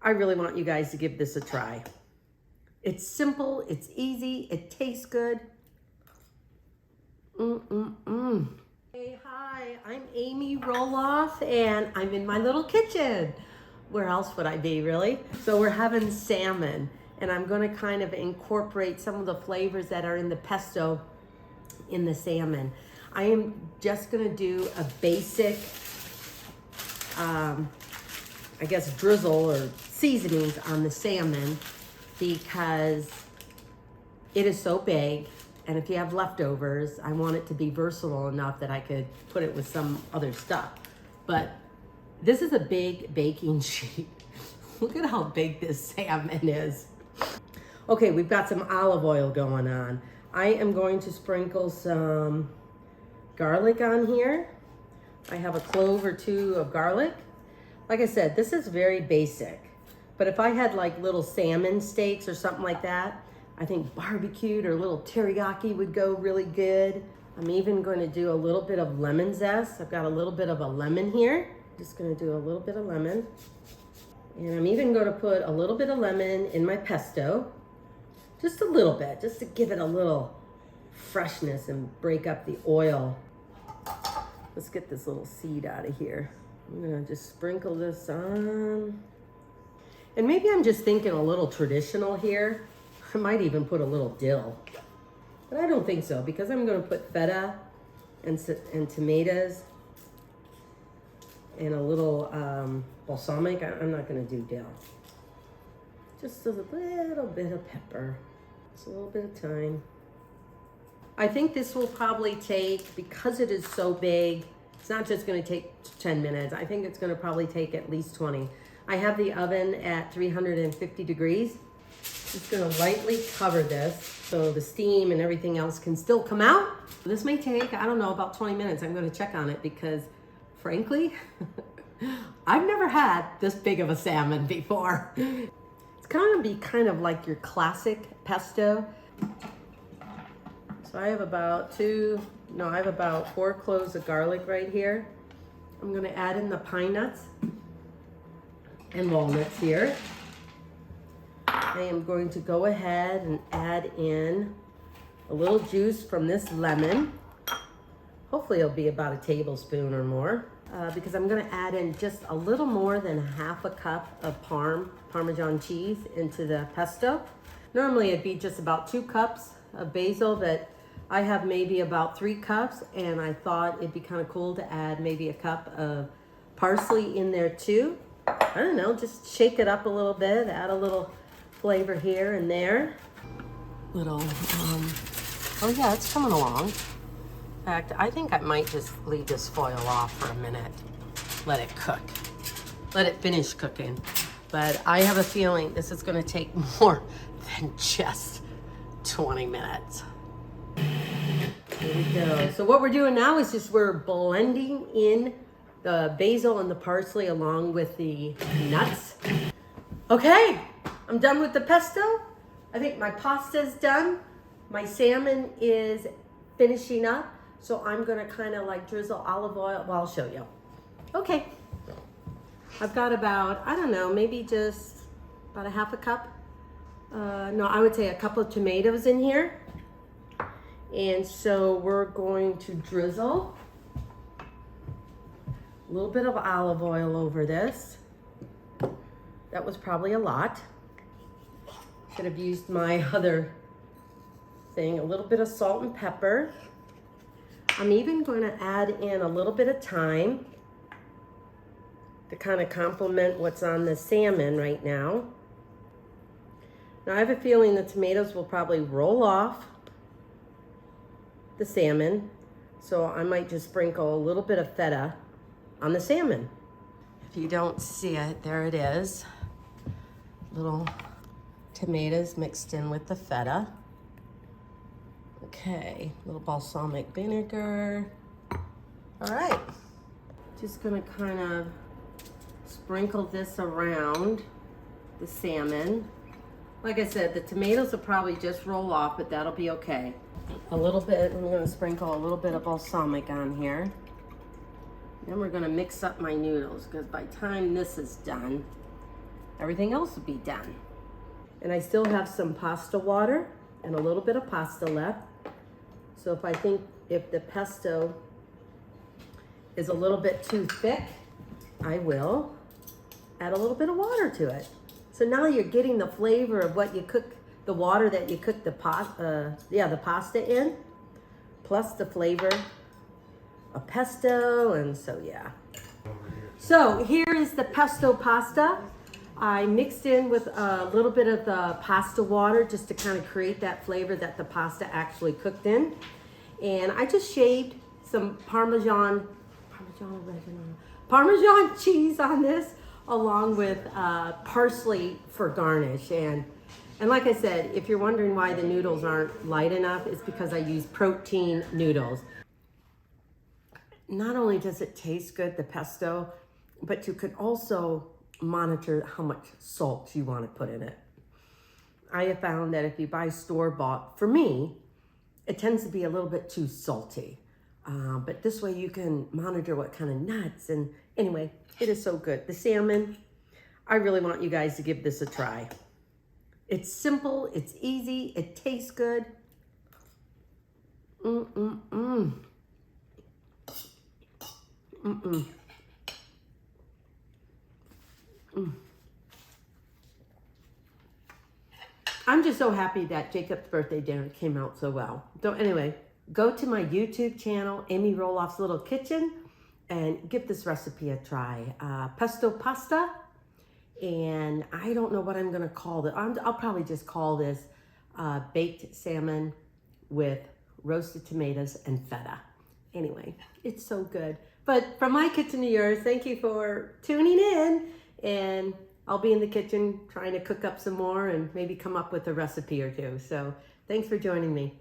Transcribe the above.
I really want you guys to give this a try. It's simple, it's easy, it tastes good. Hey, hi, I'm Amy Roloff and I'm in my little kitchen. Where else would I be, really? So we're having salmon and I'm gonna kind of incorporate some of the flavors that are in the pesto in the salmon. I am just gonna do a basic, I guess, drizzle or seasonings on the salmon because it is so big, and if you have leftovers, I want it to be versatile enough that I could put it with some other stuff. But this is a big baking sheet. Look at how big this salmon is. Okay, we've got some olive oil going on. I am going to sprinkle some garlic on here. I have a clove or two of garlic. Like I said, this is very basic, but if I had like little salmon steaks or something like that, I think barbecued or a little teriyaki would go really good. I'm even going to do a little bit of lemon zest. I've got a little bit of a lemon here. Just going to do a little bit of lemon. And I'm even going to put a little bit of lemon in my pesto. Just a little bit, just to give it a little freshness and break up the oil. Let's get this little seed out of here. I'm gonna just sprinkle this on. And maybe I'm just thinking a little traditional here. I might even put a little dill. But I don't think so, because I'm gonna put feta and tomatoes and a little balsamic. I'm not gonna do dill. Just a little bit of pepper. Just a little bit of thyme. I think this will probably take, because it is so big, it's not just gonna take 10 minutes. I think it's gonna probably take at least 20. I have the oven at 350 degrees. Just gonna lightly cover this so the steam and everything else can still come out. This may take, I don't know, about 20 minutes. I'm gonna check on it because, frankly, I've never had this big of a salmon before. It's gonna be kind of like your classic pesto. So I have about 4 cloves of garlic right here. I'm gonna add in the pine nuts and walnuts here. I am going to go ahead and add in a little juice from this lemon. Hopefully it'll be about a tablespoon or more, because I'm gonna add in just a little more than half a cup of Parmesan cheese into the pesto. Normally it'd be just about 2 cups of basil, but I have maybe about 3 cups, and I thought it'd be kind of cool to add maybe a cup of parsley in there too. I don't know, just shake it up a little bit, add a little flavor here and there. Oh yeah, it's coming along. In fact, I think I might just leave this foil off for a minute. Let it cook. Let it finish cooking. But I have a feeling this is gonna take more than just 20 minutes. Here we go. So what we're doing now is just we're blending in the basil and the parsley along with the nuts. Okay, I'm done with the pesto. I think my pasta's done. My salmon is finishing up. So I'm gonna kind of like drizzle olive oil. Well, I'll show you. Okay. I've got about, I don't know, maybe just about a half a cup. No, I would say a couple of tomatoes in here. And so we're going to drizzle a little bit of olive oil over this. That was probably a lot. Should have used my other thing. A little bit of salt and pepper. I'm even going to add in a little bit of thyme to kind of complement what's on the salmon right now. Now I have a feeling the tomatoes will probably roll off the salmon, so I might just sprinkle a little bit of feta on the salmon. If you don't see it, there it is. Little tomatoes mixed in with the feta. Okay, a little balsamic vinegar. All right, just gonna kind of sprinkle this around the salmon. Like I said, the tomatoes will probably just roll off, but that'll be okay. A little bit, I'm gonna sprinkle a little bit of balsamic on here. Then we're gonna mix up my noodles, because by the time this is done, everything else will be done. And I still have some pasta water and a little bit of pasta left. So if I think if the pesto is a little bit too thick, I will add a little bit of water to it. So now you're getting the flavor of what you cook, the water that you cook the pasta in, plus the flavor of pesto, and so yeah. So here is the pesto pasta. I mixed in with a little bit of the pasta water just to kind of create that flavor that the pasta actually cooked in. And I just shaved some Parmesan cheese on this, along with parsley for garnish. And like I said, if you're wondering why the noodles aren't light enough, it's because I use protein noodles. Not only does it taste good, the pesto, but you could also monitor how much salt you want to put in it. I have found that if you buy store-bought, for me, it tends to be a little bit too salty. But this way you can monitor what kind of nuts, and anyway, it is so good. The salmon, I really want you guys to give this a try. It's simple, it's easy, it tastes good. I'm just so happy that Jacob's birthday dinner came out so well. So anyway, go to my YouTube channel, Amy Roloff's Little Kitchen, and give this recipe a try. Pesto pasta, and I don't know what I'm gonna call it. I'll probably just call this baked salmon with roasted tomatoes and feta. Anyway, it's so good. But from my kitchen to yours, thank you for tuning in, and I'll be in the kitchen trying to cook up some more and maybe come up with a recipe or two. So thanks for joining me.